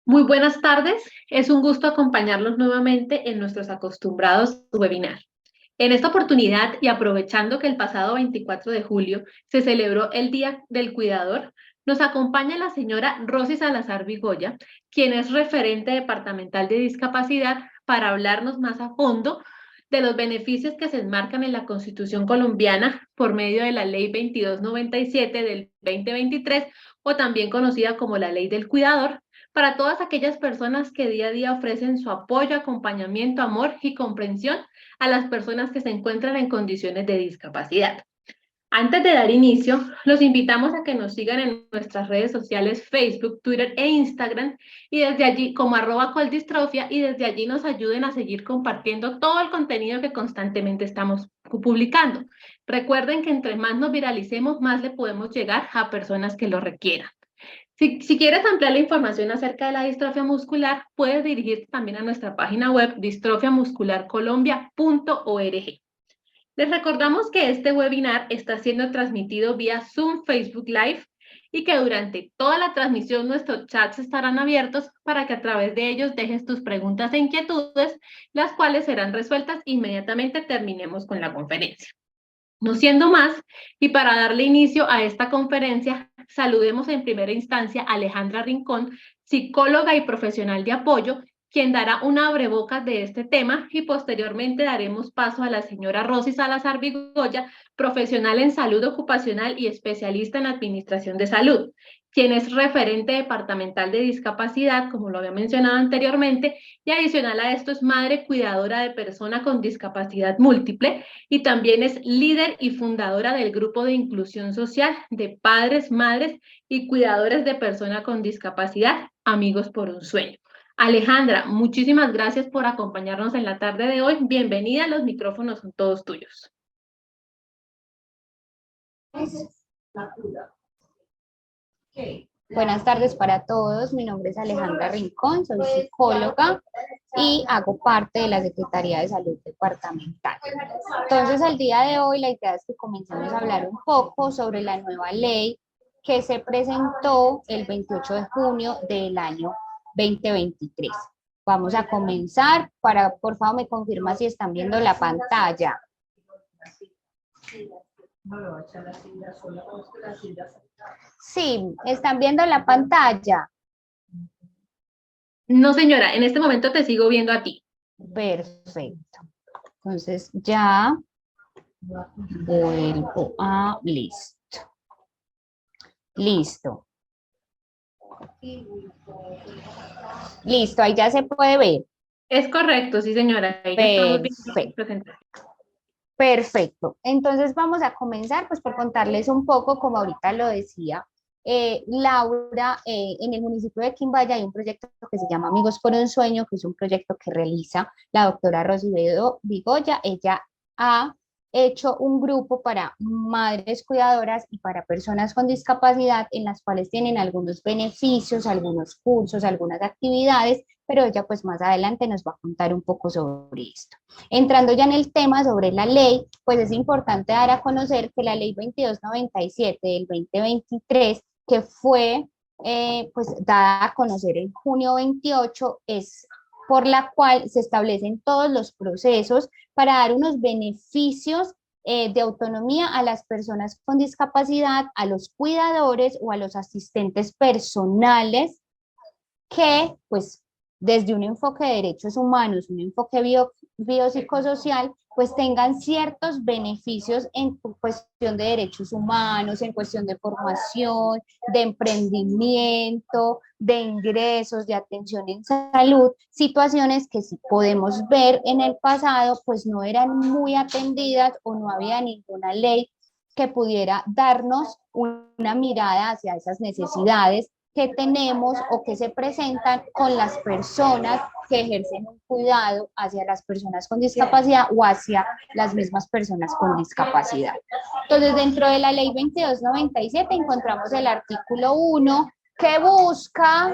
Muy buenas tardes, es un gusto acompañarlos nuevamente en nuestros acostumbrados webinar. En esta oportunidad y aprovechando que el pasado 24 de julio se celebró el Día del Cuidador, nos acompaña la señora Rosy Salazar Vigoya, quien es referente departamental de discapacidad, para hablarnos más a fondo de los beneficios que se enmarcan en la Constitución colombiana por medio de la Ley 2297 del 2023, o también conocida como la Ley del Cuidador, para todas aquellas personas que día a día ofrecen su apoyo, acompañamiento, amor y comprensión a las personas que se encuentran en condiciones de discapacidad. Antes de dar inicio, los invitamos a que nos sigan en nuestras redes sociales Facebook, Twitter e Instagram, y desde allí como @coldistrofia, y desde allí nos ayuden a seguir compartiendo todo el contenido que constantemente estamos publicando. Recuerden que entre más nos viralicemos, más le podemos llegar a personas que lo requieran. Si quieres ampliar la información acerca de la distrofia muscular, puedes dirigirte también a nuestra página web distrofiamuscularcolombia.org. Les recordamos que este webinar está siendo transmitido vía Zoom, Facebook Live, y que durante toda la transmisión nuestros chats estarán abiertos para que a través de ellos dejes tus preguntas e inquietudes, las cuales serán resueltas inmediatamente terminemos con la conferencia. No siendo más, y para darle inicio a esta conferencia, saludemos en primera instancia a Alejandra Rincón, psicóloga y profesional de apoyo, quien dará una abrebocas de este tema, y posteriormente daremos paso a la señora Rosy Salazar Vigoya, profesional en salud ocupacional y especialista en administración de salud, quien es referente departamental de discapacidad, como lo había mencionado anteriormente, y adicional a esto es madre cuidadora de persona con discapacidad múltiple, y también es líder y fundadora del grupo de inclusión social de padres, madres y cuidadores de personas con discapacidad, Amigos por un Sueño. Alejandra, muchísimas gracias por acompañarnos en la tarde de hoy. Bienvenida, los micrófonos son todos tuyos. Buenas tardes para todos, mi nombre es Alejandra Rincón, soy psicóloga y hago parte de la Secretaría de Salud Departamental. Entonces, el día de hoy la idea es que comencemos a hablar un poco sobre la nueva ley que se presentó el 28 de junio del año 2023. Vamos a comenzar, por favor me confirma si están viendo la pantalla. Sí, están viendo la pantalla. No, señora, en este momento te sigo viendo a ti. Perfecto. Entonces ya vuelvo a listo. Listo. Listo, ahí ya se puede ver. Es correcto, sí, señora. Ahí ya estamos viendo la Perfecto. presentación. Perfecto. Entonces vamos a comenzar pues por contarles un poco, como ahorita lo decía Laura, en el municipio de Quimbaya hay un proyecto que se llama Amigos por un Sueño, que es un proyecto que realiza la doctora Rosy Vigoya. Ella ha hecho un grupo para madres cuidadoras y para personas con discapacidad, en las cuales tienen algunos beneficios, algunos cursos, algunas actividades, pero ella pues más adelante nos va a contar un poco sobre esto. Entrando ya en el tema sobre la ley, pues es importante dar a conocer que la ley 2297 del 2023, que fue pues dada a conocer en junio 28, es por la cual se establecen todos los procesos para dar unos beneficios de autonomía a las personas con discapacidad, a los cuidadores o a los asistentes personales que, pues, desde un enfoque de derechos humanos, un enfoque biopsicosocial, pues tengan ciertos beneficios en cuestión de derechos humanos, en cuestión de formación, de emprendimiento, de ingresos, de atención en salud, situaciones que si podemos ver en el pasado, pues no eran muy atendidas o no había ninguna ley que pudiera darnos una mirada hacia esas necesidades que tenemos o que se presentan con las personas que ejercen un cuidado hacia las personas con discapacidad o hacia las mismas personas con discapacidad. Entonces, dentro de la ley 2297 encontramos el artículo 1 que busca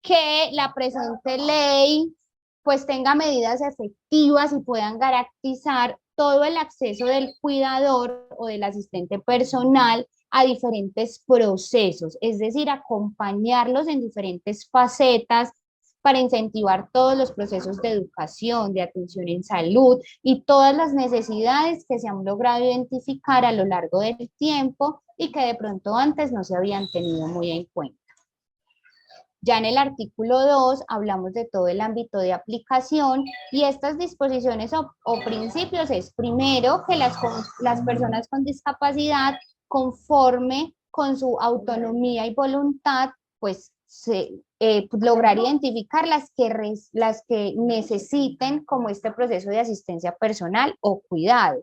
que la presente ley pues tenga medidas efectivas y puedan garantizar todo el acceso del cuidador o del asistente personal a diferentes procesos, es decir, acompañarlos en diferentes facetas para incentivar todos los procesos de educación, de atención en salud y todas las necesidades que se han logrado identificar a lo largo del tiempo y que de pronto antes no se habían tenido muy en cuenta. Ya en el artículo 2 hablamos de todo el ámbito de aplicación y estas disposiciones o principios es primero que las personas con discapacidad conforme con su autonomía y voluntad, pues lograr identificar las que necesiten como este proceso de asistencia personal o cuidado.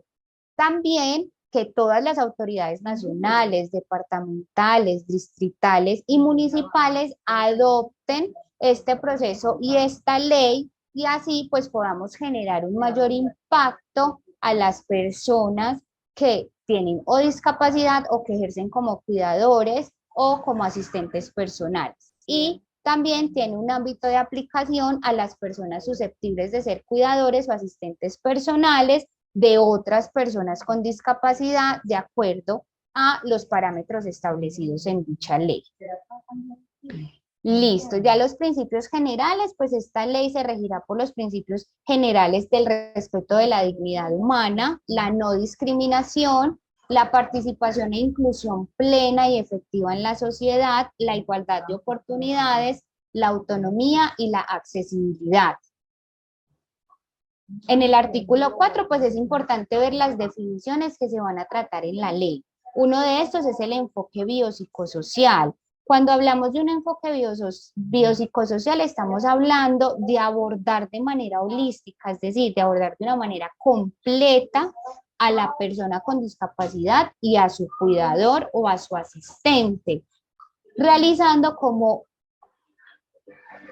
También que todas las autoridades nacionales, departamentales, distritales y municipales adopten este proceso y esta ley y así pues podamos generar un mayor impacto a las personas que tienen o discapacidad o que ejercen como cuidadores o como asistentes personales. Y también tiene un ámbito de aplicación a las personas susceptibles de ser cuidadores o asistentes personales de otras personas con discapacidad de acuerdo a los parámetros establecidos en dicha ley. Listo, ya los principios generales, pues esta ley se regirá por los principios generales del respeto de la dignidad humana, la no discriminación, la participación e inclusión plena y efectiva en la sociedad, la igualdad de oportunidades, la autonomía y la accesibilidad. En el artículo 4, pues es importante ver las definiciones que se van a tratar en la ley. Uno de estos es el enfoque biopsicosocial. Cuando hablamos de un enfoque biopsicosocial, estamos hablando de abordar de manera holística, es decir, de abordar de una manera completa a la persona con discapacidad y a su cuidador o a su asistente, realizando como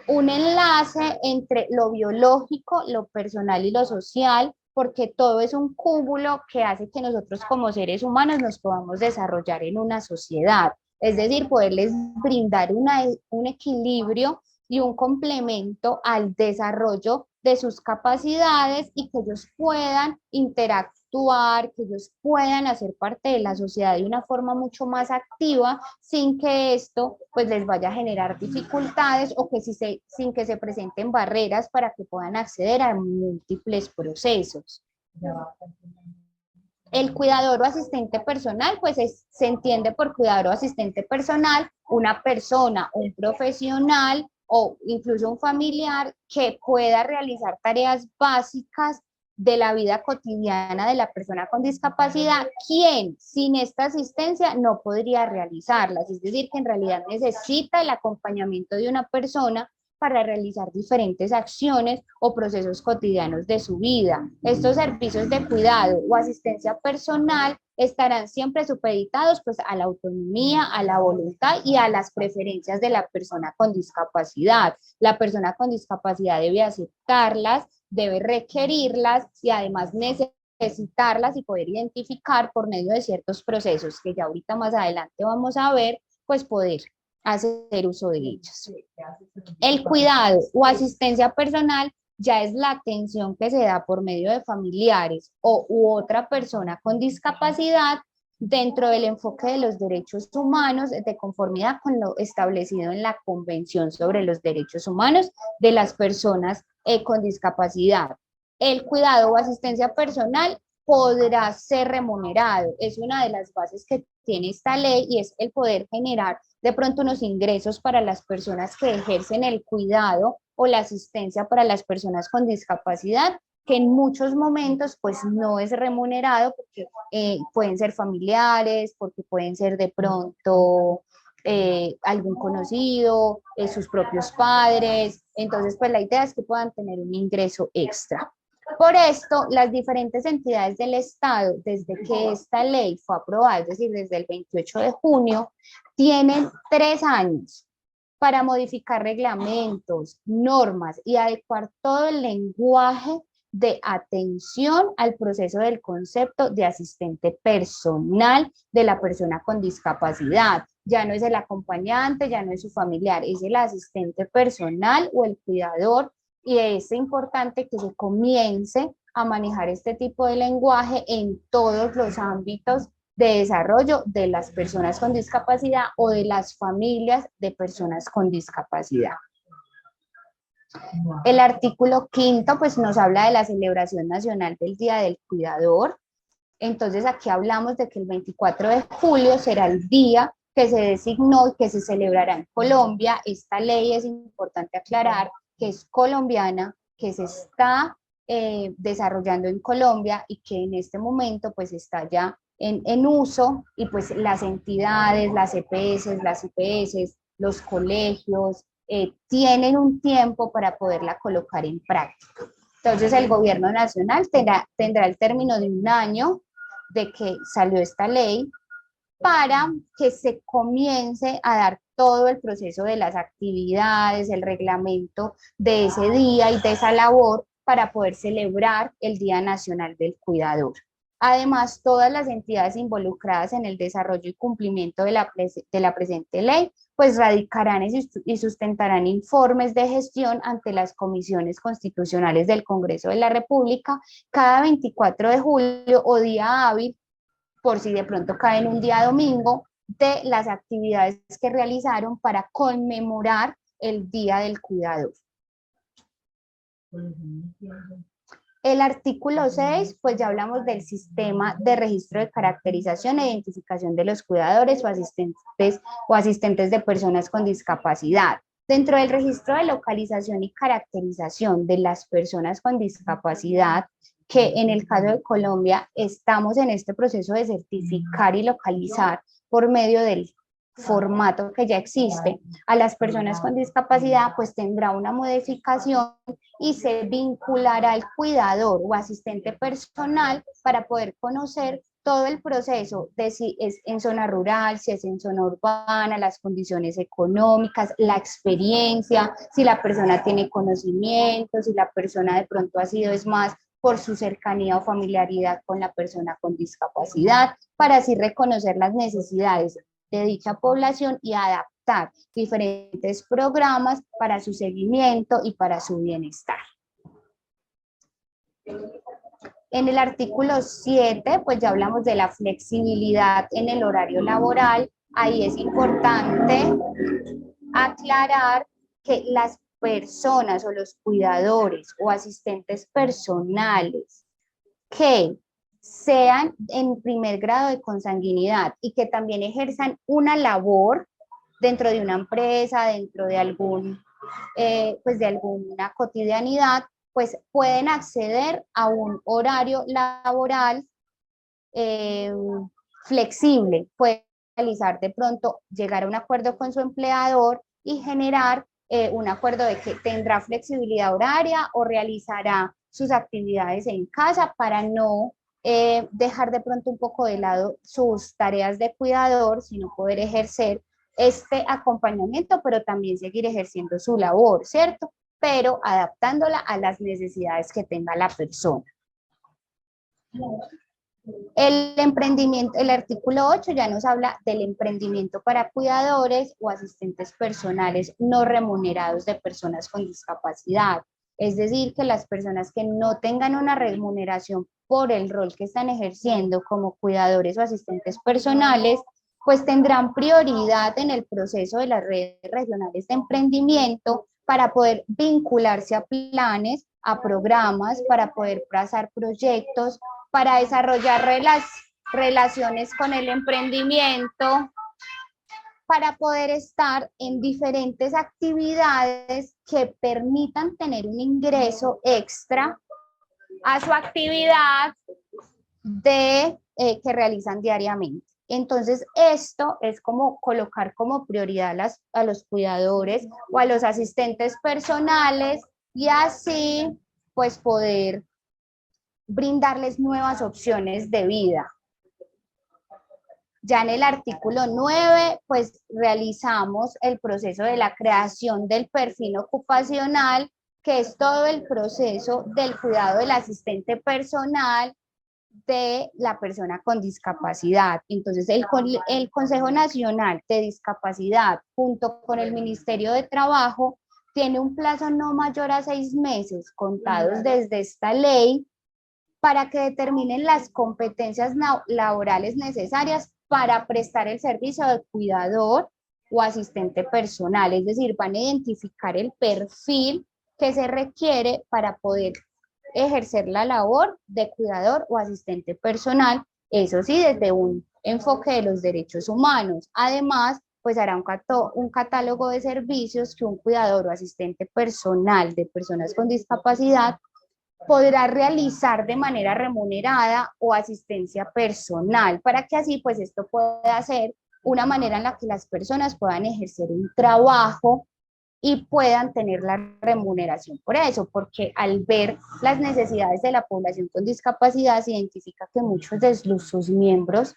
un enlace entre lo biológico, lo personal y lo social, porque todo es un cúmulo que hace que nosotros como seres humanos nos podamos desarrollar en una sociedad. Es decir, poderles brindar un equilibrio y un complemento al desarrollo de sus capacidades y que ellos puedan interactuar, que ellos puedan hacer parte de la sociedad de una forma mucho más activa sin que esto pues les vaya a generar dificultades o que sin que se presenten barreras para que puedan acceder a múltiples procesos. El cuidador o asistente personal, pues se entiende por cuidador o asistente personal una persona, un profesional o incluso un familiar que pueda realizar tareas básicas de la vida cotidiana de la persona con discapacidad, quien sin esta asistencia no podría realizarlas. Es decir, que en realidad necesita el acompañamiento de una persona para realizar diferentes acciones o procesos cotidianos de su vida. Estos servicios de cuidado o asistencia personal estarán siempre supeditados pues, a la autonomía, a la voluntad y a las preferencias de la persona con discapacidad. La persona con discapacidad debe aceptarlas, debe requerirlas y además necesitarlas y poder identificar por medio de ciertos procesos que ya ahorita más adelante vamos a ver, pues poder hacer uso de ellos. El cuidado o asistencia personal ya es la atención que se da por medio de familiares u otra persona con discapacidad dentro del enfoque de los derechos humanos de conformidad con lo establecido en la Convención sobre los Derechos Humanos de las Personas con Discapacidad. El cuidado o asistencia personal podrá ser remunerado. Es una de las bases que tiene esta ley y es el poder generar de pronto unos ingresos para las personas que ejercen el cuidado o la asistencia para las personas con discapacidad, que en muchos momentos pues no es remunerado porque pueden ser familiares, porque pueden ser de pronto algún conocido, sus propios padres. Entonces pues la idea es que puedan tener un ingreso extra. Por esto, las diferentes entidades del Estado, desde que esta ley fue aprobada, es decir, desde el 28 de junio, tienen 3 años para modificar reglamentos, normas y adecuar todo el lenguaje de atención al proceso del concepto de asistente personal de la persona con discapacidad. Ya no es el acompañante, ya no es su familiar, es el asistente personal o el cuidador, y es importante que se comience a manejar este tipo de lenguaje en todos los ámbitos de desarrollo de las personas con discapacidad o de las familias de personas con discapacidad. El artículo quinto pues nos habla de la celebración nacional del Día del Cuidador. Entonces aquí hablamos de que el 24 de julio será el día que se designó y que se celebrará en Colombia. Esta ley es importante aclarar que es colombiana, que se está desarrollando en Colombia y que en este momento pues está ya en uso, y pues las entidades, las EPS, las IPS, los colegios, tienen un tiempo para poderla colocar en práctica. Entonces el gobierno nacional tendrá el término de un año de que salió esta ley para que se comience a dar todo el proceso de las actividades, el reglamento de ese día y de esa labor para poder celebrar el Día Nacional del Cuidador. Además, todas las entidades involucradas en el desarrollo y cumplimiento de la presente ley, pues radicarán y sustentarán informes de gestión ante las comisiones constitucionales del Congreso de la República cada 24 de julio o día hábil, por si de pronto cae en un día domingo, de las actividades que realizaron para conmemorar el Día del Cuidador. El artículo 6, pues ya hablamos del sistema de registro de caracterización e identificación de los cuidadores o asistentes de personas con discapacidad. Dentro del registro de localización y caracterización de las personas con discapacidad, que en el caso de Colombia estamos en este proceso de certificar y localizar por medio del formato que ya existe a las personas con discapacidad, pues tendrá una modificación y se vinculará al cuidador o asistente personal para poder conocer todo el proceso de si es en zona rural, si es en zona urbana, las condiciones económicas, la experiencia, si la persona tiene conocimiento, si la persona de pronto ha sido es más por su cercanía o familiaridad con la persona con discapacidad, para así reconocer las necesidades de dicha población y adaptar diferentes programas para su seguimiento y para su bienestar. En el artículo 7, pues ya hablamos de la flexibilidad en el horario laboral. Ahí es importante aclarar que las personas o los cuidadores o asistentes personales que sean en primer grado de consanguinidad y que también ejerzan una labor dentro de una empresa, dentro de pues de alguna cotidianidad, pues pueden acceder a un horario laboral flexible, pueden realizar de pronto, llegar a un acuerdo con su empleador y generar un acuerdo de que tendrá flexibilidad horaria o realizará sus actividades en casa para no dejar de pronto un poco de lado sus tareas de cuidador, sino poder ejercer este acompañamiento, pero también seguir ejerciendo su labor, ¿cierto? Pero adaptándola a las necesidades que tenga la persona. El emprendimiento, el artículo 8 ya nos habla del emprendimiento para cuidadores o asistentes personales no remunerados de personas con discapacidad. Es decir, que las personas que no tengan una remuneración por el rol que están ejerciendo como cuidadores o asistentes personales, pues tendrán prioridad en el proceso de las redes regionales de emprendimiento para poder vincularse a planes, a programas, para poder trazar proyectos, para desarrollar relaciones con el emprendimiento, para poder estar en diferentes actividades que permitan tener un ingreso extra a su actividad que realizan diariamente. Entonces, esto es como colocar como prioridad a los cuidadores o a los asistentes personales y así pues poder brindarles nuevas opciones de vida. Ya en el artículo 9, pues realizamos el proceso de la creación del perfil ocupacional, que es todo el proceso del cuidado del asistente personal de la persona con discapacidad. Entonces, el Consejo Nacional de Discapacidad, junto con el Ministerio de Trabajo, tiene un plazo no mayor a 6 meses contados desde esta ley para que determinen las competencias laborales necesarias para prestar el servicio de cuidador o asistente personal, es decir, van a identificar el perfil que se requiere para poder ejercer la labor de cuidador o asistente personal, eso sí, desde un enfoque de los derechos humanos. Además, pues hará un catálogo de servicios que un cuidador o asistente personal de personas con discapacidad podrá realizar de manera remunerada o asistencia personal, para que así pues esto pueda ser una manera en la que las personas puedan ejercer un trabajo y puedan tener la remuneración por eso, porque al ver las necesidades de la población con discapacidad se identifica que muchos de sus miembros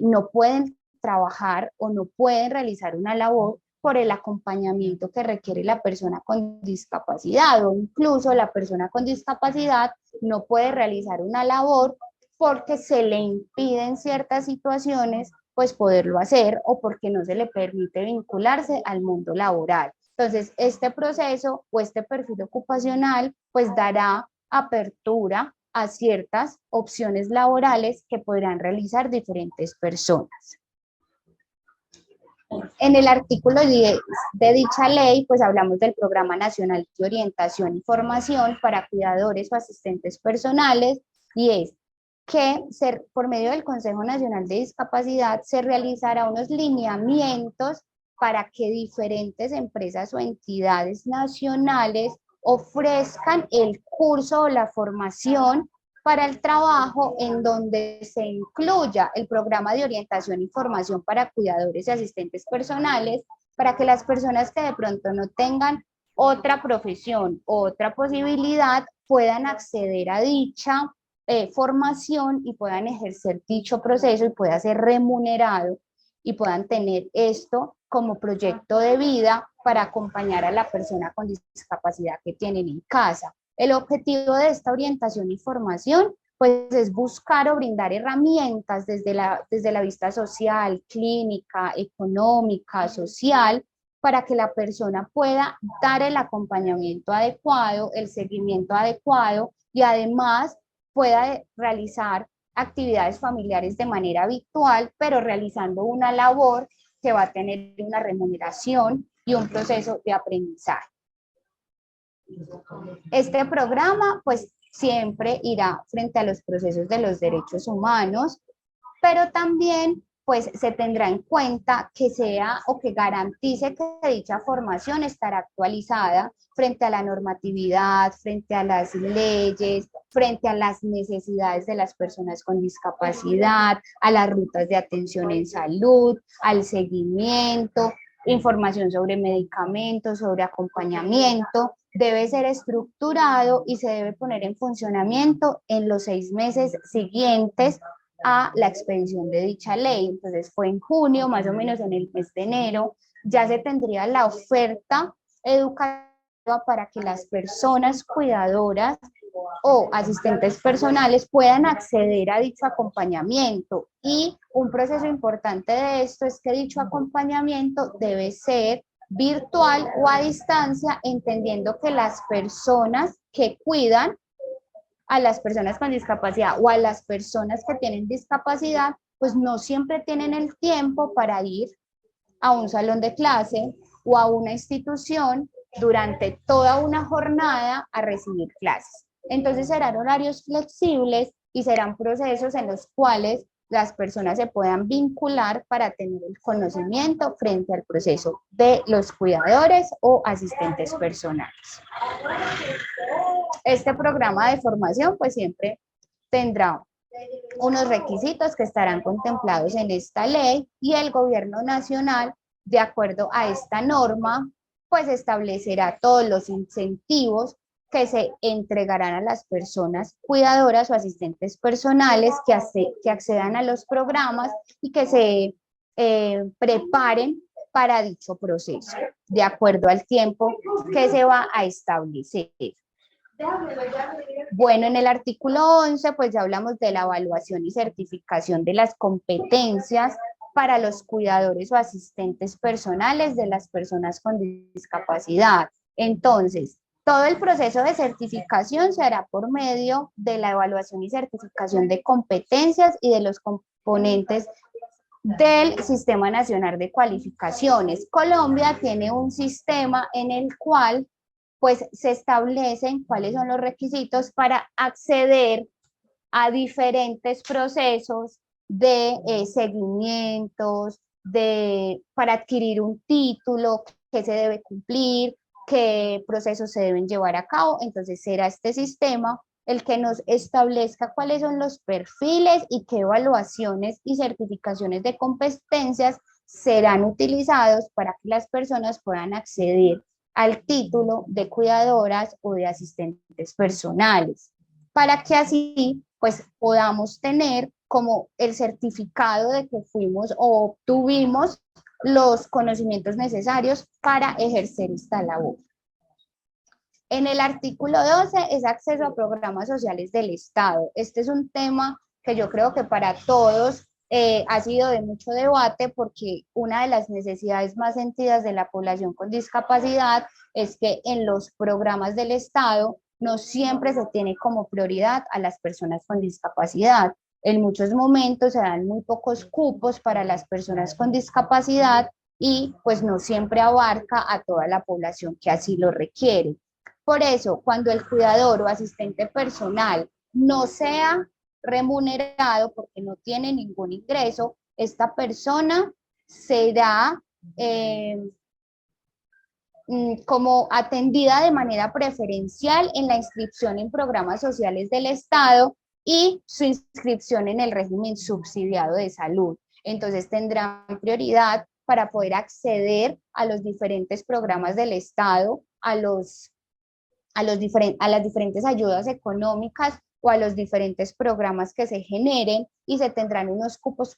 no pueden trabajar o no pueden realizar una labor por el acompañamiento que requiere la persona con discapacidad, o incluso la persona con discapacidad no puede realizar una labor porque se le impiden ciertas situaciones pues poderlo hacer, o porque no se le permite vincularse al mundo laboral. Entonces, este proceso o este perfil ocupacional pues dará apertura a ciertas opciones laborales que podrán realizar diferentes personas. En el artículo 10 de dicha ley, pues hablamos del Programa Nacional de Orientación y Formación para Cuidadores o Asistentes Personales, y es que por medio del Consejo Nacional de Discapacidad se realizará unos lineamientos para que diferentes empresas o entidades nacionales ofrezcan el curso o la formación para el trabajo en donde se incluya el programa de orientación y formación para cuidadores y asistentes personales, para que las personas que de pronto no tengan otra profesión, otra posibilidad, puedan acceder a dicha formación y puedan ejercer dicho proceso y pueda ser remunerado y puedan tener esto como proyecto de vida para acompañar a la persona con discapacidad que tienen en casa. El objetivo de esta orientación y formación pues es buscar o brindar herramientas desde la vista social, clínica, económica, social, para que la persona pueda dar el acompañamiento adecuado, el seguimiento adecuado y además pueda realizar actividades familiares de manera habitual, pero realizando una labor que va a tener una remuneración y un proceso de aprendizaje. Este programa pues siempre irá frente a los procesos de los derechos humanos, pero también pues se tendrá en cuenta que sea o que garantice que dicha formación estará actualizada frente a la normatividad, frente a las leyes, frente a las necesidades de las personas con discapacidad, a las rutas de atención en salud, al seguimiento, información sobre medicamentos, sobre acompañamiento. Debe ser estructurado y se debe poner en funcionamiento en los 6 meses siguientes a la expedición de dicha ley. Entonces fue en junio, más o menos en el mes de enero, ya se tendría la oferta educativa para que las personas cuidadoras o asistentes personales puedan acceder a dicho acompañamiento. Y un proceso importante de esto es que dicho acompañamiento debe ser virtual o a distancia, entendiendo que las personas que cuidan a las personas con discapacidad o a las personas que tienen discapacidad, pues no siempre tienen el tiempo para ir a un salón de clase o a una institución durante toda una jornada a recibir clases. Entonces serán horarios flexibles y serán procesos en los cuales las personas se puedan vincular para tener el conocimiento frente al proceso de los cuidadores o asistentes personales. Este programa de formación pues siempre tendrá unos requisitos que estarán contemplados en esta ley, y el gobierno nacional, de acuerdo a esta norma, pues establecerá todos los incentivos que se entregarán a las personas cuidadoras o asistentes personales que accedan a los programas y que se preparen para dicho proceso, de acuerdo al tiempo que se va a establecer. Bueno, en el artículo 11, pues ya hablamos de la evaluación y certificación de las competencias para los cuidadores o asistentes personales de las personas con discapacidad. Entonces, Todo el proceso de certificación se hará por medio de la evaluación y certificación de competencias y de los componentes del Sistema Nacional de Cualificaciones. Colombia tiene un sistema en el cual pues se establecen cuáles son los requisitos para acceder a diferentes procesos de seguimientos, para adquirir un título, que se debe cumplir, qué procesos se deben llevar a cabo. Entonces será este sistema el que nos establezca cuáles son los perfiles y qué evaluaciones y certificaciones de competencias serán utilizados para que las personas puedan acceder al título de cuidadoras o de asistentes personales, para que así pues podamos tener como el certificado de que fuimos o obtuvimos los conocimientos necesarios para ejercer esta labor. En el artículo 12 es acceso a programas sociales del Estado. Este es un tema que yo creo que para todos ha sido de mucho debate, porque una de las necesidades más sentidas de la población con discapacidad es que en los programas del Estado no siempre se tiene como prioridad a las personas con discapacidad. En muchos momentos se dan muy pocos cupos para las personas con discapacidad y pues no siempre abarca a toda la población que así lo requiere. Por eso, cuando el cuidador o asistente personal no sea remunerado porque no tiene ningún ingreso, esta persona será como atendida de manera preferencial en la inscripción en programas sociales del Estado y su inscripción en el régimen subsidiado de salud. Entonces tendrán prioridad para poder acceder a los diferentes programas del Estado, a las diferentes ayudas económicas o a los diferentes programas que se generen, y se tendrán unos cupos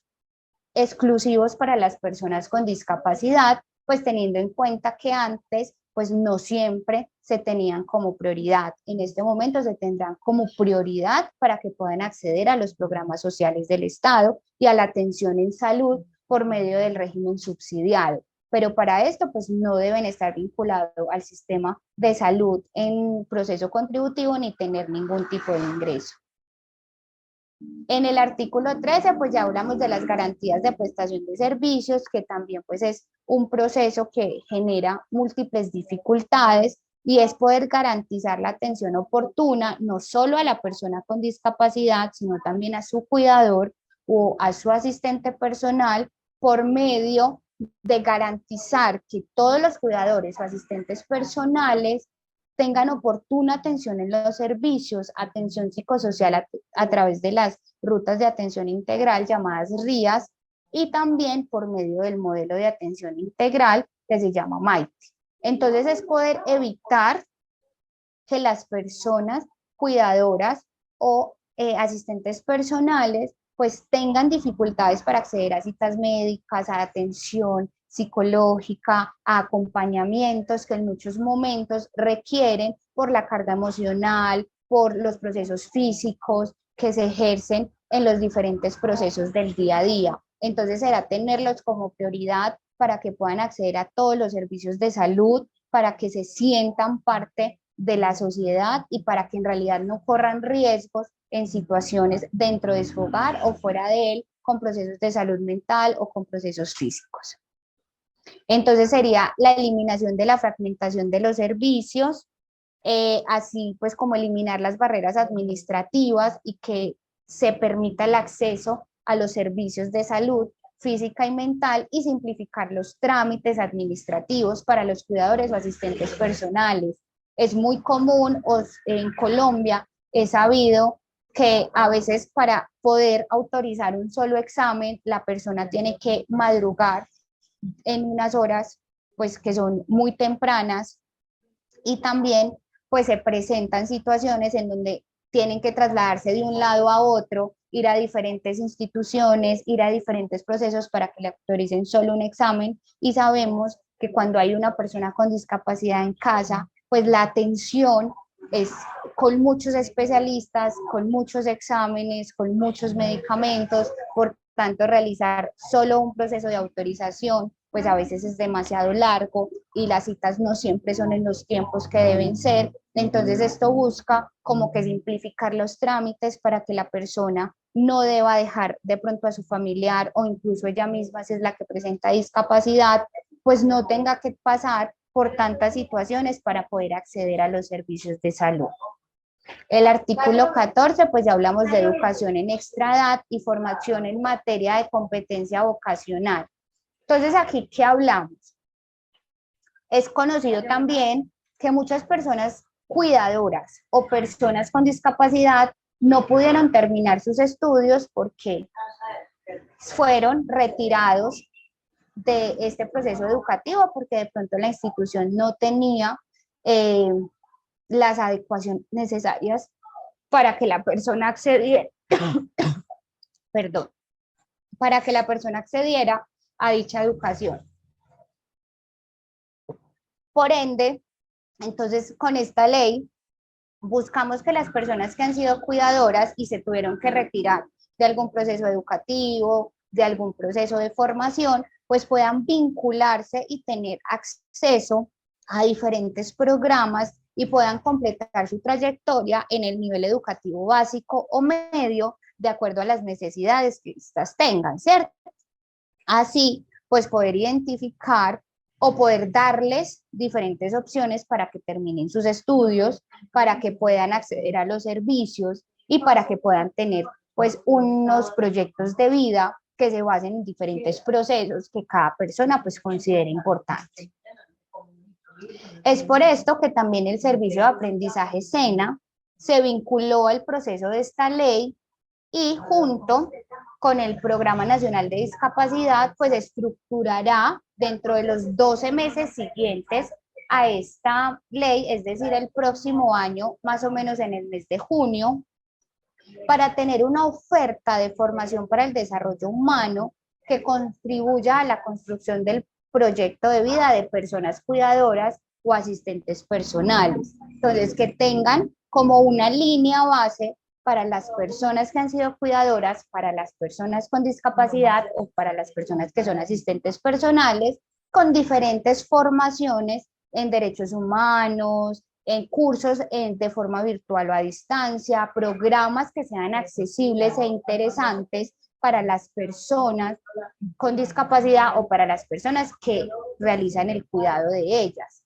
exclusivos para las personas con discapacidad, pues teniendo en cuenta que antes pues no siempre se tenían como prioridad. En este momento se tendrán como prioridad para que puedan acceder a los programas sociales del Estado y a la atención en salud por medio del régimen subsidiado. Pero para esto pues no deben estar vinculados al sistema de salud en proceso contributivo ni tener ningún tipo de ingreso. En el artículo 13 pues ya hablamos de las garantías de prestación de servicios, que también pues es un proceso que genera múltiples dificultades, y es poder garantizar la atención oportuna no solo a la persona con discapacidad, sino también a su cuidador o a su asistente personal, por medio de garantizar que todos los cuidadores o asistentes personales tengan oportuna atención en los servicios, atención psicosocial a través de las rutas de atención integral llamadas RIAS, y también por medio del modelo de atención integral que se llama MAITE. Entonces es poder evitar que las personas cuidadoras o asistentes personales pues tengan dificultades para acceder a citas médicas, a atención psicológica, a acompañamientos que en muchos momentos requieren por la carga emocional, por los procesos físicos que se ejercen en los diferentes procesos del día a día. Entonces será tenerlos como prioridad para que puedan acceder a todos los servicios de salud, para que se sientan parte de la sociedad y para que en realidad no corran riesgos en situaciones dentro de su hogar o fuera de él, con procesos de salud mental o con procesos físicos. Entonces sería la eliminación de la fragmentación de los servicios, así pues como eliminar las barreras administrativas y que se permita el acceso a los servicios de salud física y mental, y simplificar los trámites administrativos para los cuidadores o asistentes personales. Es muy común, en Colombia he sabido que a veces para poder autorizar un solo examen, la persona tiene que madrugar en unas horas pues que son muy tempranas, y también pues se presentan situaciones en donde tienen que trasladarse de un lado a otro, ir a diferentes instituciones, ir a diferentes procesos para que le autoricen solo un examen, y sabemos que cuando hay una persona con discapacidad en casa, pues la atención es con muchos especialistas, con muchos exámenes, con muchos medicamentos. Por tanto, realizar solo un proceso de autorización pues a veces es demasiado largo y las citas no siempre son en los tiempos que deben ser. Entonces esto busca como que simplificar los trámites para que la persona no deba dejar de pronto a su familiar o incluso ella misma, si es la que presenta discapacidad, pues no tenga que pasar por tantas situaciones para poder acceder a los servicios de salud. El artículo 14, pues ya hablamos de educación en extraedad y formación en materia de competencia vocacional. Entonces, ¿aquí qué hablamos? Es conocido también que muchas personas cuidadoras o personas con discapacidad no pudieron terminar sus estudios porque fueron retirados de este proceso educativo porque de pronto la institución no tenía las adecuaciones necesarias para que la persona accediera, perdón, para que la persona accediera a dicha educación. Por ende, entonces con esta ley buscamos que las personas que han sido cuidadoras y se tuvieron que retirar de algún proceso educativo, de algún proceso de formación, pues puedan vincularse y tener acceso a diferentes programas y puedan completar su trayectoria en el nivel educativo básico o medio de acuerdo a las necesidades que éstas tengan, ¿cierto? Así, pues poder identificar o poder darles diferentes opciones para que terminen sus estudios, para que puedan acceder a los servicios y para que puedan tener pues unos proyectos de vida que se basen en diferentes procesos que cada persona pues considere importante. Es por esto que también el servicio de aprendizaje SENA se vinculó al proceso de esta ley y junto con el Programa Nacional de Discapacidad, pues estructurará dentro de los 12 meses siguientes a esta ley, es decir, el próximo año, más o menos en el mes de junio, para tener una oferta de formación para el desarrollo humano que contribuya a la construcción del proyecto de vida de personas cuidadoras o asistentes personales. Entonces, que tengan como una línea base para las personas que han sido cuidadoras, para las personas con discapacidad o para las personas que son asistentes personales, con diferentes formaciones en derechos humanos, en cursos de forma virtual o a distancia, programas que sean accesibles e interesantes para las personas con discapacidad o para las personas que realizan el cuidado de ellas.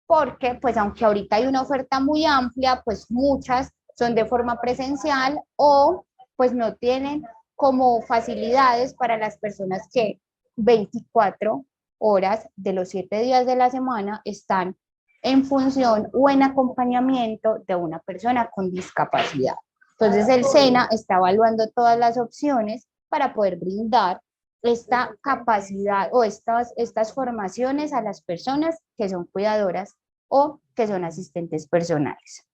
Porque, pues, aunque ahorita hay una oferta muy amplia, pues muchas son de forma presencial o pues no tienen como facilidades para las personas que 24 horas de los 7 días de la semana están en función o en acompañamiento de una persona con discapacidad. Entonces el SENA está evaluando todas las opciones para poder brindar esta capacidad o estas formaciones a las personas que son cuidadoras o que son asistentes personales.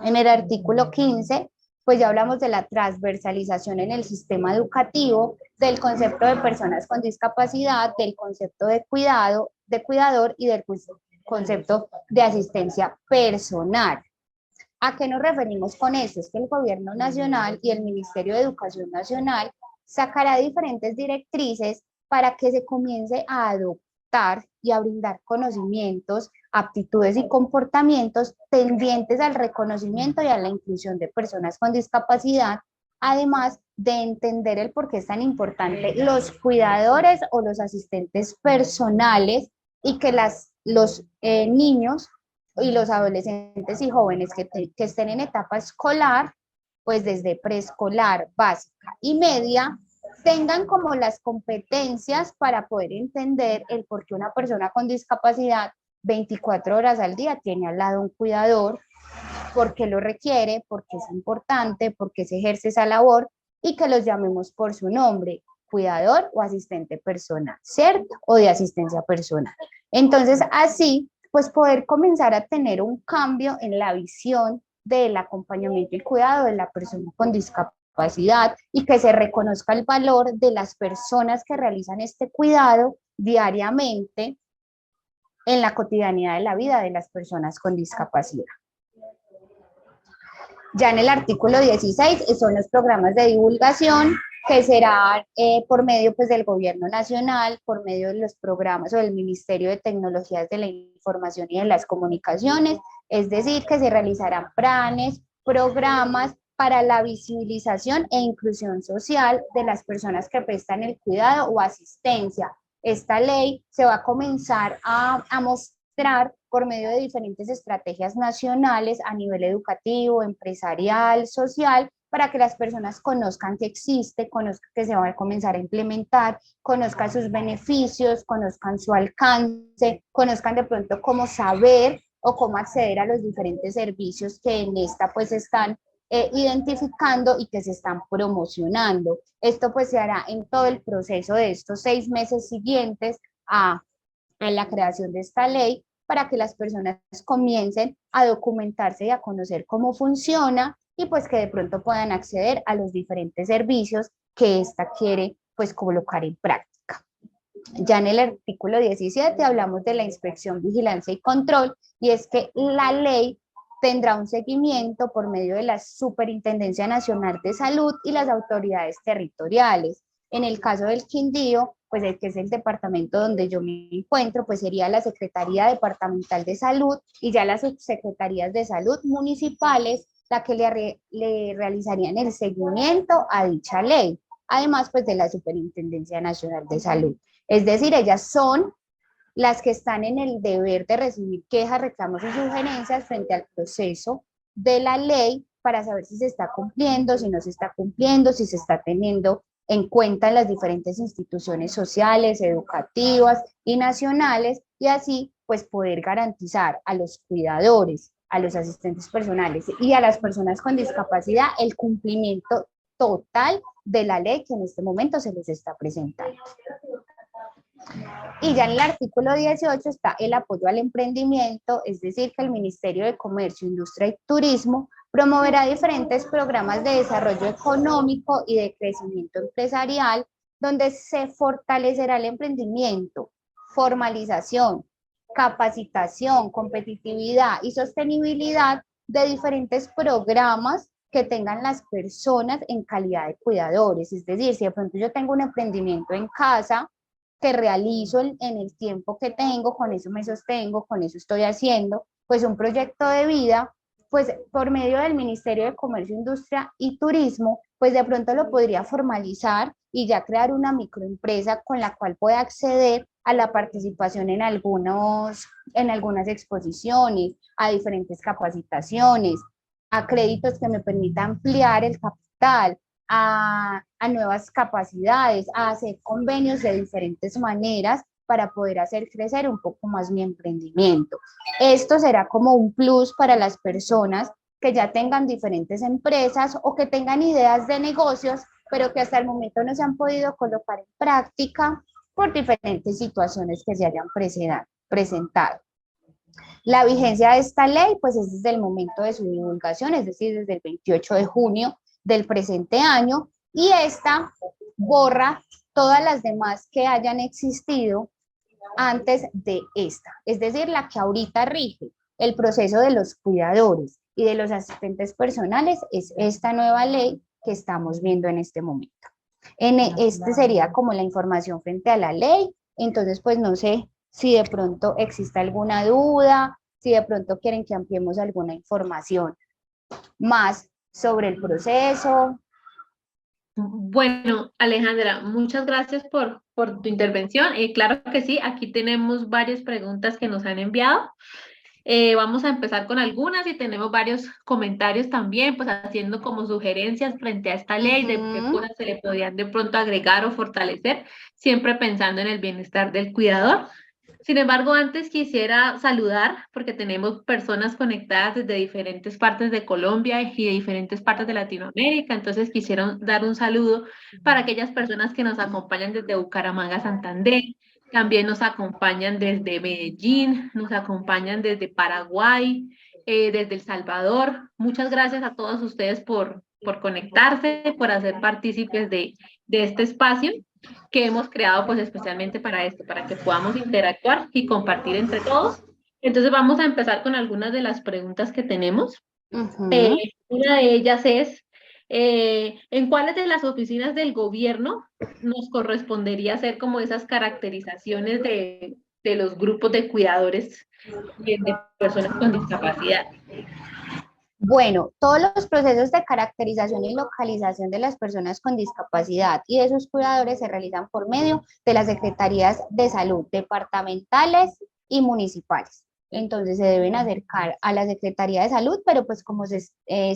En el artículo 15, pues ya hablamos de la transversalización en el sistema educativo, del concepto de personas con discapacidad, del concepto de cuidado, de cuidador y del concepto de asistencia personal. ¿A qué nos referimos con esto? Es que el Gobierno Nacional y el Ministerio de Educación Nacional sacará diferentes directrices para que se comience a adoptar y a brindar conocimientos, aptitudes y comportamientos tendientes al reconocimiento y a la inclusión de personas con discapacidad, además de entender el por qué es tan importante los cuidadores o los asistentes personales y que los niños y los adolescentes y jóvenes que estén en etapa escolar, pues desde preescolar, básica y media, tengan como las competencias para poder entender el por qué una persona con discapacidad 24 horas al día tiene al lado un cuidador, por qué lo requiere, por qué es importante, por qué se ejerce esa labor y que los llamemos por su nombre, cuidador o asistente personal, ¿cierto? O de asistencia personal. Entonces, así, pues poder comenzar a tener un cambio en la visión del acompañamiento y cuidado de la persona con discapacidad y que se reconozca el valor de las personas que realizan este cuidado diariamente en la cotidianidad de la vida de las personas con discapacidad. Ya en el artículo 16 son los programas de divulgación que será por medio pues, del gobierno nacional, por medio de los programas o del Ministerio de Tecnologías de la Información y de las Comunicaciones, es decir, que se realizarán planes, programas para la visibilización e inclusión social de las personas que prestan el cuidado o asistencia. Esta ley se va a comenzar a mostrar por medio de diferentes estrategias nacionales a nivel educativo, empresarial, social, para que las personas conozcan que existe, conozcan que se va a comenzar a implementar, conozcan sus beneficios, conozcan su alcance, conozcan de pronto cómo saber o cómo acceder a los diferentes servicios que en esta pues están identificando y que se están promocionando. Esto pues se hará en todo el proceso de estos 6 meses siguientes a la creación de esta ley para que las personas comiencen a documentarse y a conocer cómo funciona y pues que de pronto puedan acceder a los diferentes servicios que ésta quiere pues colocar en práctica. Ya en el artículo 17 hablamos de la inspección, vigilancia y control, y es que la ley tendrá un seguimiento por medio de la Superintendencia Nacional de Salud y las autoridades territoriales. En el caso del Quindío, pues el que es el departamento donde yo me encuentro, pues sería la Secretaría Departamental de Salud y ya las subsecretarías de salud municipales la que le realizarían el seguimiento a dicha ley, además pues de la Superintendencia Nacional de Salud. Es decir, ellas son las que están en el deber de recibir quejas, reclamos y sugerencias frente al proceso de la ley para saber si se está cumpliendo, si no se está cumpliendo, si se está teniendo en cuenta en las diferentes instituciones sociales, educativas y nacionales, y así pues poder garantizar a los cuidadores, a los asistentes personales y a las personas con discapacidad el cumplimiento total de la ley que en este momento se les está presentando. Y ya en el artículo 18 está el apoyo al emprendimiento, es decir, que el Ministerio de Comercio, Industria y Turismo promoverá diferentes programas de desarrollo económico y de crecimiento empresarial, donde se fortalecerá el emprendimiento, formalización, capacitación, competitividad y sostenibilidad de diferentes programas que tengan las personas en calidad de cuidadores. Es decir, si de pronto yo tengo un emprendimiento en casa, que realizo en el tiempo que tengo, con eso me sostengo, con eso estoy haciendo, pues un proyecto de vida, pues por medio del Ministerio de Comercio, Industria y Turismo, pues de pronto lo podría formalizar y ya crear una microempresa con la cual pueda acceder a la participación en algunas exposiciones, a diferentes capacitaciones, a créditos que me permitan ampliar el capital, a nuevas capacidades, a hacer convenios de diferentes maneras para poder hacer crecer un poco más mi emprendimiento. Esto será como un plus para las personas que ya tengan diferentes empresas o que tengan ideas de negocios, pero que hasta el momento no se han podido colocar en práctica por diferentes situaciones que se hayan presentado. La vigencia de esta ley, pues es desde el momento de su divulgación, es decir, desde el 28 de junio del presente año, y esta borra todas las demás que hayan existido antes de esta, es decir, la que ahorita rige el proceso de los cuidadores y de los asistentes personales es esta nueva ley que estamos viendo en este momento. Este sería como la información frente a la ley, entonces pues no sé si de pronto existe alguna duda, si de pronto quieren que ampliemos alguna información más sobre el proceso. Bueno, Alejandra, muchas gracias por tu intervención. Claro que sí, aquí tenemos varias preguntas que nos han enviado. Vamos a empezar con algunas y tenemos varios comentarios también, pues haciendo como sugerencias frente a esta ley de qué cosas se le podían de pronto agregar o fortalecer, siempre pensando en el bienestar del cuidador. Sin embargo, antes quisiera saludar porque tenemos personas conectadas desde diferentes partes de Colombia y de diferentes partes de Latinoamérica. Entonces quisiera dar un saludo para aquellas personas que nos acompañan desde Bucaramanga, Santander. También nos acompañan desde Medellín, nos acompañan desde Paraguay, desde El Salvador. Muchas gracias a todos ustedes por conectarse, por hacer partícipes de este espacio que hemos creado pues especialmente para esto, para que podamos interactuar y compartir entre todos. Entonces vamos a empezar con algunas de las preguntas que tenemos. Una de ellas es, ¿En cuáles de las oficinas del gobierno nos correspondería hacer como esas caracterizaciones de los grupos de cuidadores de personas con discapacidad? Bueno, todos los procesos de caracterización y localización de las personas con discapacidad y de sus cuidadores se realizan por medio de las secretarías de salud departamentales y municipales. Entonces se deben acercar a la Secretaría de Salud, pero pues como se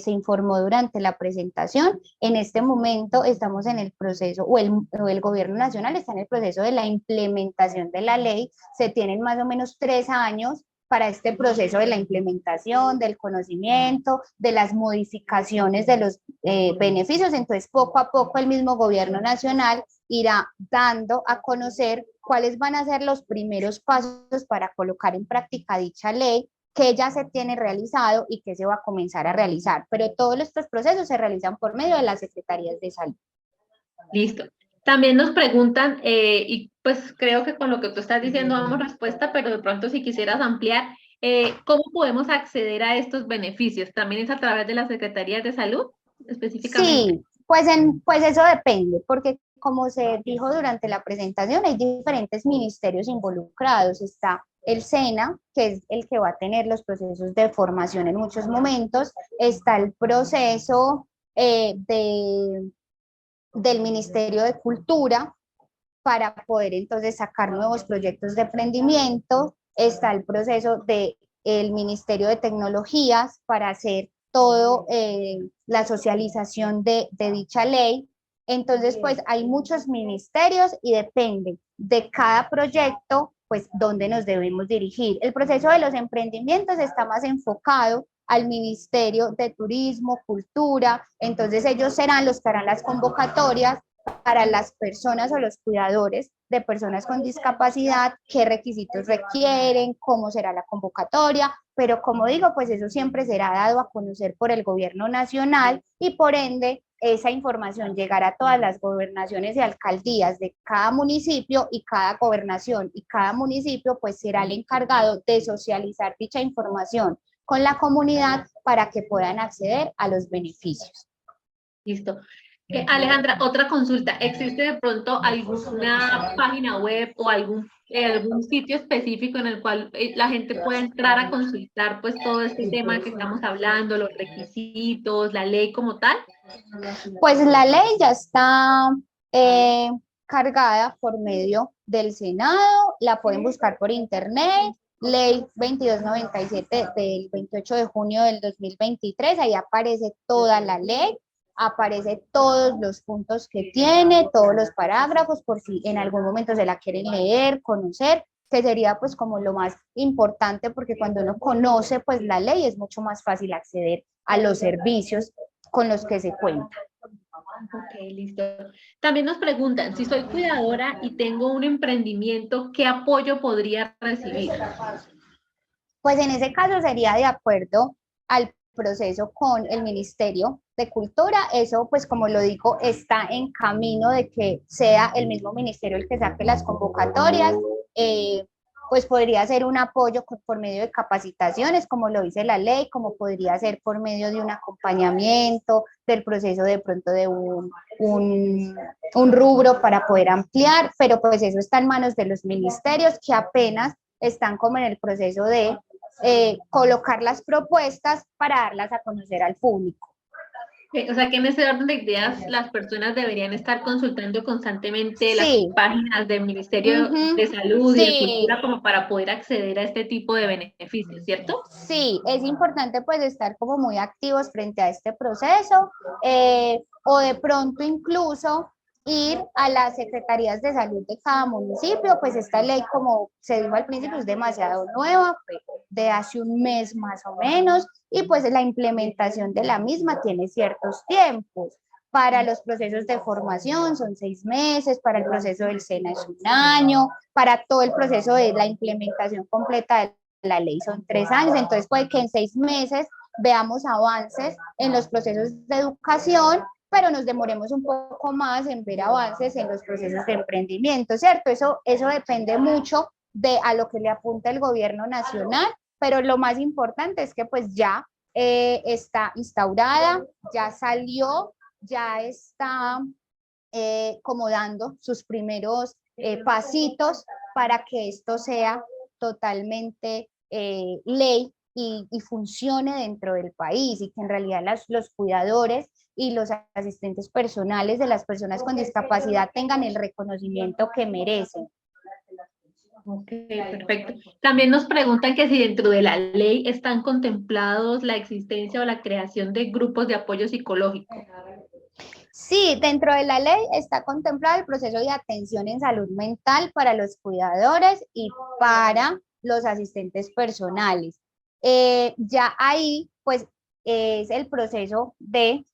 informó durante la presentación, en este momento estamos en el proceso, o el gobierno nacional está en el proceso de la implementación de la ley. Se tienen más o menos 3 años para este proceso de la implementación, del conocimiento, de las modificaciones de los beneficios. Entonces, poco a poco el mismo gobierno nacional irá dando a conocer cuáles van a ser los primeros pasos para colocar en práctica dicha ley, que ya se tiene realizado y que se va a comenzar a realizar. Pero todos estos procesos se realizan por medio de las secretarías de salud. Listo. También nos preguntan, y pues creo que con lo que tú estás diciendo damos respuesta, pero de pronto si quisieras ampliar, ¿cómo podemos acceder a estos beneficios? ¿También es a través de las secretarías de salud específicamente? Sí, pues eso depende, porque como se dijo durante la presentación, hay diferentes ministerios involucrados. Está el SENA, que es el que va a tener los procesos de formación en muchos momentos. Está el proceso del Ministerio de Cultura para poder entonces sacar nuevos proyectos de emprendimiento. Está el proceso del Ministerio de Tecnologías para hacer todo la socialización de dicha ley. Entonces, pues hay muchos ministerios y depende de cada proyecto, pues dónde nos debemos dirigir. El proceso de los emprendimientos está más enfocado al Ministerio de Turismo, Cultura, entonces ellos serán los que harán las convocatorias para las personas o los cuidadores de personas con discapacidad, qué requisitos requieren, cómo será la convocatoria, pero como digo, pues eso siempre será dado a conocer por el gobierno nacional y por ende esa información llegará a todas las gobernaciones y alcaldías de cada municipio, y cada gobernación y cada municipio pues será el encargado de socializar dicha información con la comunidad para que puedan acceder a los beneficios. Listo. Alejandra, otra consulta. ¿Existe de pronto alguna página web o algún sitio específico en el cual la gente pueda entrar a consultar pues todo este tema que estamos hablando, los requisitos, la ley como tal? Pues la ley ya está cargada por medio del Senado, la pueden buscar por internet, ley 2297 del 28 de junio del 2023, ahí aparece toda la ley, aparece todos los puntos que tiene, todos los parágrafos, por si en algún momento se la quieren leer, conocer, que sería pues como lo más importante, porque cuando uno conoce pues la ley es mucho más fácil acceder a los servicios con los que se cuenta. Ok, listo. También nos preguntan, si soy cuidadora y tengo un emprendimiento, ¿qué apoyo podría recibir? Pues en ese caso sería de acuerdo al proceso con el Ministerio de Cultura. Eso, pues como lo digo, está en camino de que sea el mismo ministerio el que saque las convocatorias. Pues podría ser un apoyo por medio de capacitaciones, como lo dice la ley, como podría ser por medio de un acompañamiento del proceso de pronto de un rubro para poder ampliar, pero pues eso está en manos de los ministerios, que apenas están como en el proceso de colocar las propuestas para darlas a conocer al público. O sea que en ese orden de ideas las personas deberían estar consultando constantemente las Sí, páginas del Ministerio de Salud y de sí, Cultura como para poder acceder a este tipo de beneficios, ¿cierto? sí, es importante pues estar como muy activos frente a este proceso, o de pronto incluso ir a las secretarías de salud de cada municipio. Pues esta ley, como se dijo al principio, es demasiado nueva, de hace un mes más o menos, y pues la implementación de la misma tiene ciertos tiempos. Para los procesos de formación son 6 meses, para el proceso del SENA es un año, para todo el proceso de la implementación completa de la ley son 3 años. Entonces puede que en 6 meses veamos avances en los procesos de educación, pero nos demoremos un poco más en ver avances en los procesos de emprendimiento, ¿cierto? Eso depende mucho de a lo que le apunta el gobierno nacional, pero lo más importante es que pues ya está instaurada, ya salió ya está como dando sus primeros pasitos para que esto sea totalmente ley y funcione dentro del país y que en realidad los cuidadores y los asistentes personales de las personas con discapacidad tengan el reconocimiento que merecen. Ok, perfecto. También nos preguntan que si dentro de la ley están contemplados la existencia o la creación de grupos de apoyo psicológico. Sí, dentro de la ley está contemplado el proceso de atención en salud mental para los cuidadores y para los asistentes personales. Ya ahí, pues, es el proceso de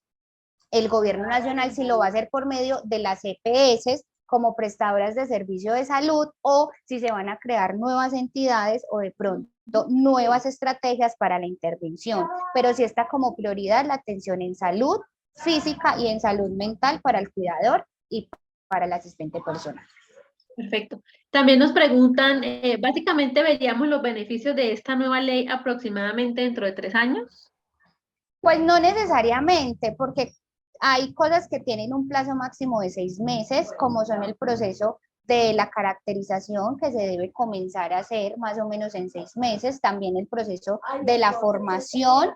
el gobierno nacional si lo va a hacer por medio de las EPS como prestadoras de servicio de salud o si se van a crear nuevas entidades o de pronto nuevas estrategias para la intervención, pero sí está como prioridad la atención en salud física y en salud mental para el cuidador y para el asistente personal. Perfecto. También nos preguntan, básicamente veríamos los beneficios de esta nueva ley aproximadamente dentro de 3 años. Pues no necesariamente, porque hay cosas que tienen un plazo máximo de 6 meses, como son el proceso de la caracterización que se debe comenzar a hacer más o menos en 6 meses, también el proceso de la formación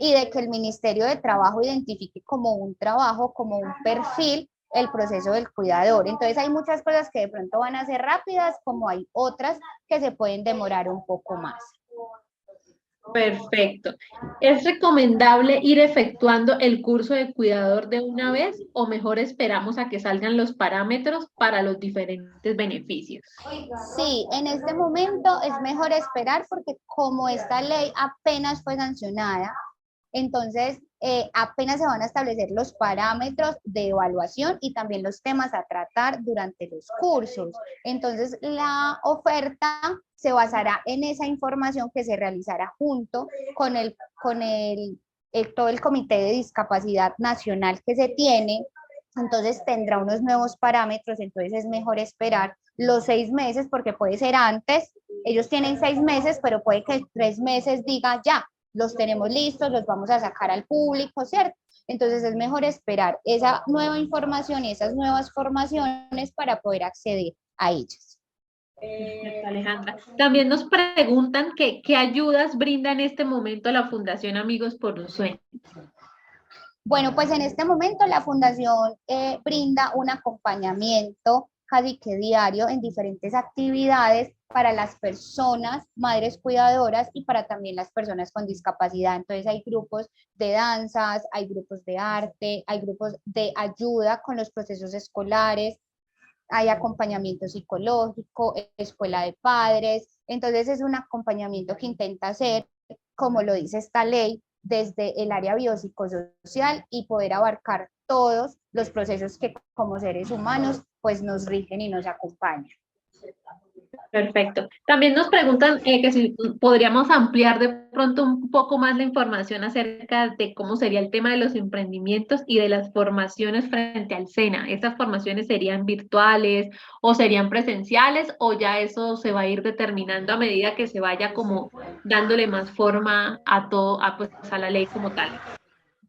y de que el Ministerio de Trabajo identifique como un trabajo, como un perfil, el proceso del cuidador. Entonces hay muchas cosas que de pronto van a ser rápidas, como hay otras que se pueden demorar un poco más. Perfecto. ¿Es recomendable ir efectuando el curso de cuidador de una vez o mejor esperamos a que salgan los parámetros para los diferentes beneficios? Sí, en este momento es mejor esperar porque como esta ley apenas fue sancionada, entonces apenas se van a establecer los parámetros de evaluación y también los temas a tratar durante los cursos. Entonces la oferta se basará en esa información que se realizará junto con todo el Comité de Discapacidad Nacional que se tiene. Entonces tendrá unos nuevos parámetros, entonces es mejor esperar los 6 meses porque puede ser antes, ellos tienen 6 meses, pero puede que 3 meses diga ya, los tenemos listos, los vamos a sacar al público, ¿cierto? Entonces es mejor esperar esa nueva información y esas nuevas formaciones para poder acceder a ellas. Perfecto, Alejandra. También nos preguntan qué ayudas brinda en este momento la Fundación Amigos por un Sueño. Bueno, pues en este momento la Fundación brinda un acompañamiento casi que diario en diferentes actividades para las personas, madres cuidadoras y para también las personas con discapacidad. Entonces hay grupos de danzas, hay grupos de arte, hay grupos de ayuda con los procesos escolares, hay acompañamiento psicológico, escuela de padres. Entonces es un acompañamiento que intenta hacer, como lo dice esta ley, desde el área biopsicosocial y poder abarcar todos los procesos que como seres humanos pues nos rigen y nos acompañan. Perfecto. También nos preguntan que si podríamos ampliar de pronto un poco más la información acerca de cómo sería el tema de los emprendimientos y de las formaciones frente al SENA. ¿Estas formaciones serían virtuales o serían presenciales o ya eso se va a ir determinando a medida que se vaya como dándole más forma a todo, pues, a la ley como tal?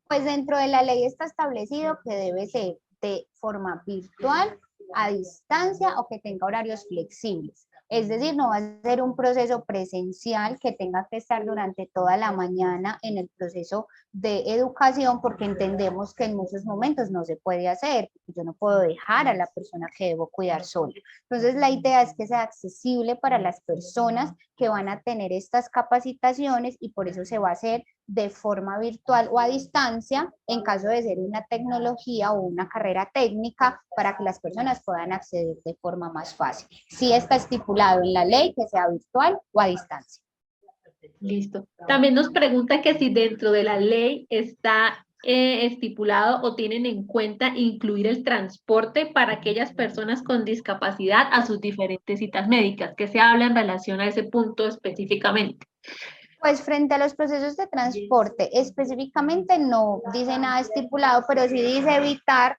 Pues dentro de la ley está establecido que debe ser de forma virtual, a distancia o que tenga horarios flexibles. Es decir, no va a ser un proceso presencial que tenga que estar durante toda la mañana en el proceso de educación porque entendemos que en muchos momentos no se puede hacer. Yo no puedo dejar a la persona que debo cuidar sola. Entonces, la idea es que sea accesible para las personas que van a tener estas capacitaciones y por eso se va a hacer de forma virtual o a distancia en caso de ser una tecnología o una carrera técnica para que las personas puedan acceder de forma más fácil. Sí está estipulado en la ley que sea virtual o a distancia. Listo. También nos pregunta que si dentro de la ley está estipulado o tienen en cuenta incluir el transporte para aquellas personas con discapacidad a sus diferentes citas médicas, que se habla en relación a ese punto específicamente. Pues frente a los procesos de transporte, específicamente no dice nada estipulado, pero sí dice evitar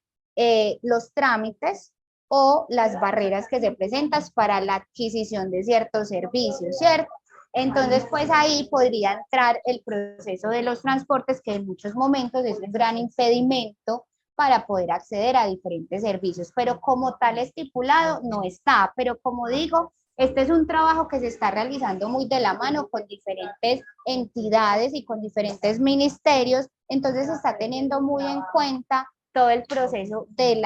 los trámites o las barreras que se presentan para la adquisición de ciertos servicios, ¿cierto? Entonces, pues ahí podría entrar el proceso de los transportes, que en muchos momentos es un gran impedimento para poder acceder a diferentes servicios, pero como tal estipulado no está, pero como digo, este es un trabajo que se está realizando muy de la mano con diferentes entidades y con diferentes ministerios, entonces se está teniendo muy en cuenta todo el proceso de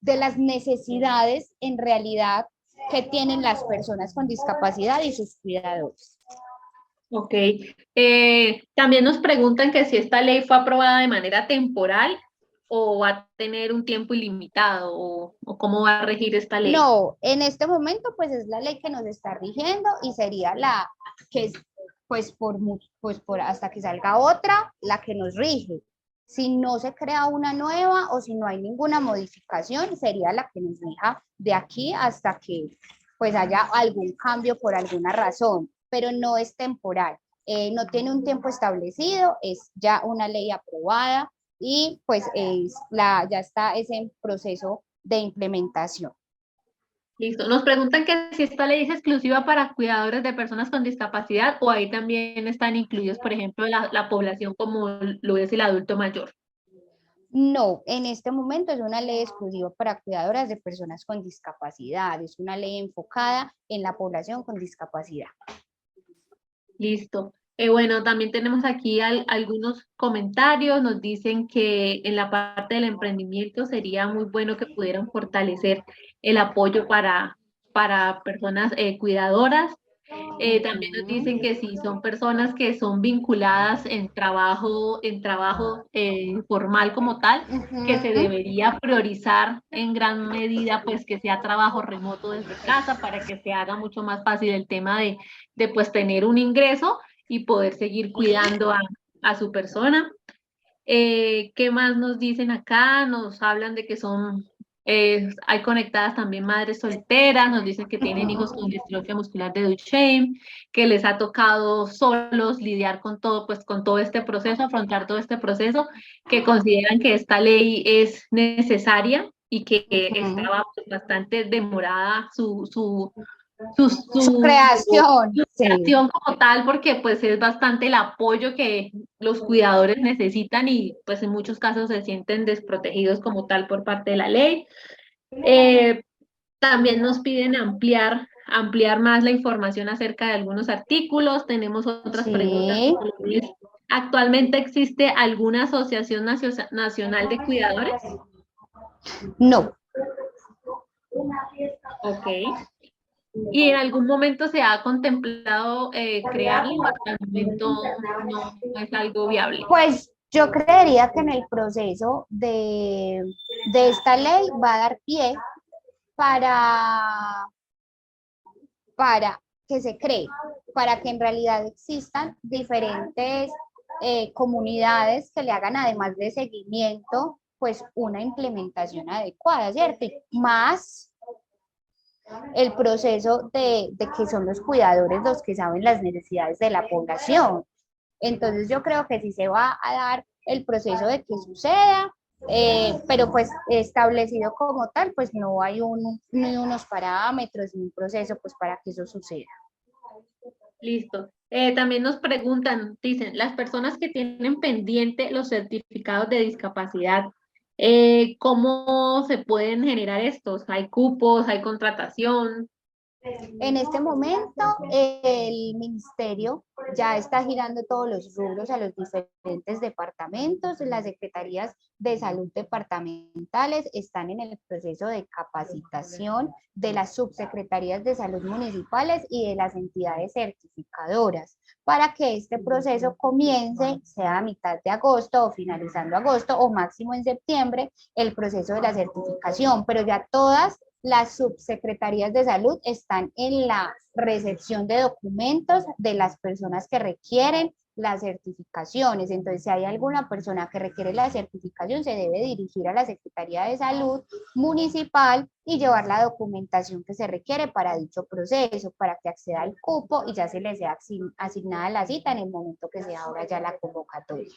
las necesidades en realidad que tienen las personas con discapacidad y sus cuidadores. Ok. También nos preguntan que si esta ley fue aprobada de manera temporal o va a tener un tiempo ilimitado o cómo va a regir esta ley. No, en este momento pues es la ley que nos está rigiendo y sería la que es pues por hasta que salga otra, la que nos rige. Si no se crea una nueva o si no hay ninguna modificación, sería la que nos rija de aquí hasta que pues haya algún cambio por alguna razón, pero no es temporal. No tiene un tiempo establecido, es ya una ley aprobada y pues ya está ese proceso de implementación. Listo. Nos preguntan que si esta ley es exclusiva para cuidadores de personas con discapacidad o ahí también están incluidos, por ejemplo, la población como lo es el adulto mayor. No, en este momento es una ley exclusiva para cuidadoras de personas con discapacidad, es una ley enfocada en la población con discapacidad. Listo. Bueno, también tenemos aquí algunos comentarios. Nos dicen que en la parte del emprendimiento sería muy bueno que pudieran fortalecer el apoyo para personas cuidadoras. También nos dicen que si son personas que son vinculadas en trabajo formal como tal, que se Ujú. debería priorizar en gran medida, pues que sea trabajo remoto desde casa para que se haga mucho más fácil el tema de pues tener un ingreso y poder seguir cuidando a su persona. ¿Qué más nos dicen acá? Nos hablan de que hay conectadas también madres solteras, nos dicen que tienen hijos con distrofia muscular de Duchenne, que les ha tocado solos lidiar con todo, pues con todo este proceso, afrontar todo este proceso, que consideran que esta ley es necesaria y que Ujú. estaba pues, bastante demorada Su creación, su sí. creación como tal, porque pues es bastante el apoyo que los cuidadores necesitan y pues en muchos casos se sienten desprotegidos como tal por parte de la ley. Eh, También nos piden ampliar más la información acerca de algunos artículos. Tenemos otras preguntas. Sí, ¿Actualmente existe alguna asociación nacional de cuidadores? no. Ok. ¿Y en algún momento se ha contemplado crearlo o hasta el momento no es algo viable? Pues yo creería que en el proceso de esta ley va a dar pie para, para que se cree, para que en realidad existan diferentes comunidades que le hagan, además de seguimiento, pues una implementación adecuada, ¿cierto? Y más el proceso de que son los cuidadores los que saben las necesidades de la población. Entonces yo creo que sí se va a dar el proceso de que suceda, pero pues establecido como tal, pues no hay ni unos parámetros ni un proceso pues para que eso suceda. Listo. También nos preguntan, dicen, las personas que tienen pendiente los certificados de discapacidad, ¿cómo se pueden generar estos? ¿Hay cupos? ¿Hay contratación? En este momento, el ministerio ya está girando todos los rubros a los diferentes departamentos. Las secretarías de salud departamentales están en el proceso de capacitación de las subsecretarías de salud municipales y de las entidades certificadoras para que este proceso comience, sea a mitad de agosto o finalizando agosto o máximo en septiembre, el proceso de la certificación. Pero ya todas las subsecretarías de salud están en la recepción de documentos de las personas que requieren las certificaciones. Entonces, si hay alguna persona que requiere la certificación, se debe dirigir a la Secretaría de Salud municipal y llevar la documentación que se requiere para dicho proceso, para que acceda al cupo y ya se le sea asignada la cita en el momento que sea ahora ya la convocatoria.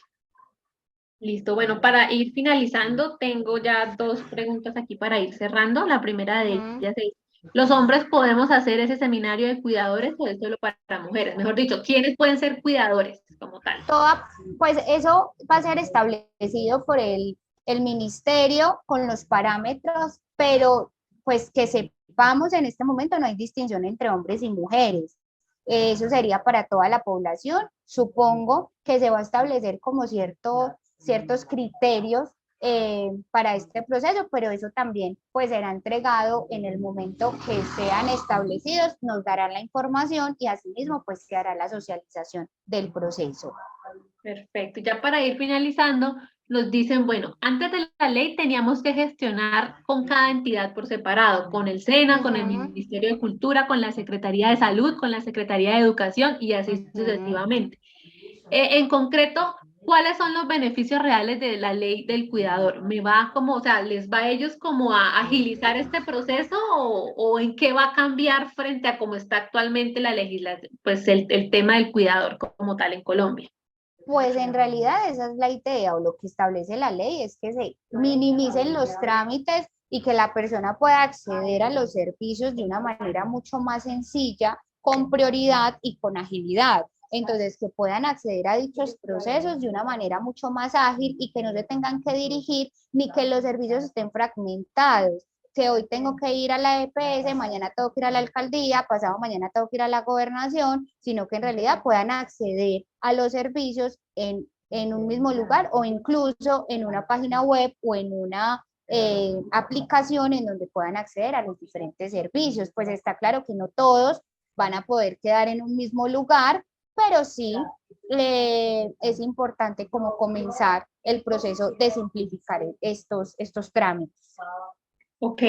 Listo. Bueno, para ir finalizando, tengo ya dos preguntas aquí para ir cerrando. La primera de Ujú. ellas es, ¿Los hombres podemos hacer ese seminario de cuidadores o es solo para mujeres? Mejor dicho, ¿quiénes pueden ser cuidadores como tal? Toda, pues eso va a ser establecido por el ministerio con los parámetros, pero pues que sepamos en este momento no hay distinción entre hombres y mujeres. Eso sería para toda la población. Supongo que se va a establecer como ciertos criterios para este proceso, pero eso también pues será entregado en el momento que sean establecidos, nos darán la información y asimismo pues se hará la socialización del proceso. Perfecto. Ya para ir finalizando, nos dicen, bueno, antes de la ley teníamos que gestionar con cada entidad por separado, con el SENA, con el Ujú, Ministerio de Cultura, con la Secretaría de Salud, con la Secretaría de Educación y así ujú. sucesivamente. En concreto, ¿cuáles son los beneficios reales de la ley del cuidador? ¿Me va como, o sea, les va a ellos como a agilizar este proceso o en qué va a cambiar frente a cómo está actualmente la legislación, pues el tema del cuidador como tal en Colombia? Pues en realidad esa es la idea o lo que establece la ley es que se minimicen los trámites y que la persona pueda acceder a los servicios de una manera mucho más sencilla, con prioridad y con agilidad. Entonces, que puedan acceder a dichos procesos de una manera mucho más ágil y que no se tengan que dirigir ni que los servicios estén fragmentados, que hoy tengo que ir a la EPS, mañana tengo que ir a la alcaldía, pasado mañana tengo que ir a la gobernación, sino que en realidad puedan acceder a los servicios en un mismo lugar o incluso en una página web o en una aplicación en donde puedan acceder a los diferentes servicios. Pues está claro que no todos van a poder quedar en un mismo lugar, pero sí es importante como comenzar el proceso de simplificar estos trámites. Ok,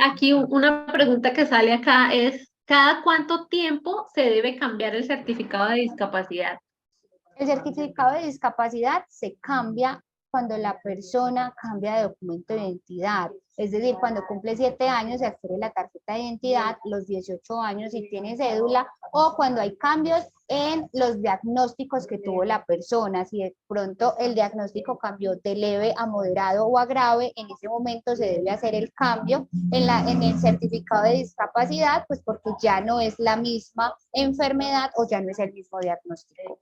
aquí una pregunta que sale acá es, ¿cada cuánto tiempo se debe cambiar el certificado de discapacidad? El certificado de discapacidad se cambia cuando la persona cambia de documento de identidad. Es decir, cuando cumple 7 años se adquiere la tarjeta de identidad, los 18 años si tiene cédula, o cuando hay cambios en los diagnósticos que tuvo la persona. Si de pronto el diagnóstico cambió de leve a moderado o a grave, en ese momento se debe hacer el cambio en el certificado de discapacidad, pues porque ya no es la misma enfermedad o ya no es el mismo diagnóstico.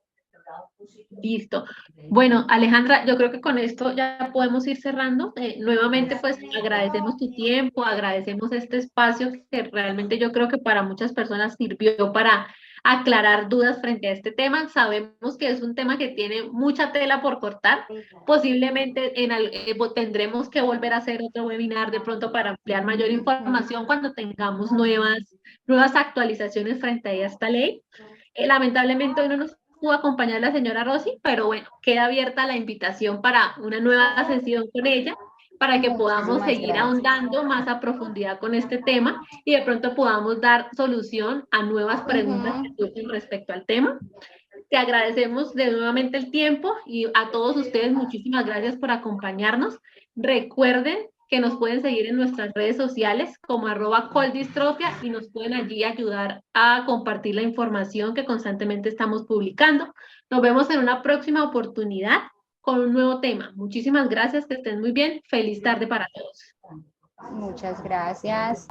Listo. Bueno, Alejandra, yo creo que con esto ya podemos ir cerrando. Nuevamente, pues agradecemos tu tiempo, agradecemos este espacio que realmente yo creo que para muchas personas sirvió para aclarar dudas frente a este tema. Sabemos que es un tema que tiene mucha tela por cortar. Posiblemente tendremos que volver a hacer otro webinar de pronto para ampliar mayor información cuando tengamos nuevas actualizaciones frente a esta ley. Lamentablemente hoy no nos pudo acompañar la señora Rosy, pero bueno, queda abierta la invitación para una nueva sesión con ella, para que podamos Muchísimas seguir gracias. ahondando más a profundidad con este tema y de pronto podamos dar solución a nuevas preguntas que Ujú. surgen respecto al tema. Te agradecemos de nuevamente el tiempo y a todos ustedes muchísimas gracias por acompañarnos. Recuerden que nos pueden seguir en nuestras redes sociales como @coldistrofia y nos pueden allí ayudar a compartir la información que constantemente estamos publicando. Nos vemos en una próxima oportunidad con un nuevo tema. Muchísimas gracias, que estén muy bien. Feliz tarde para todos. Muchas gracias.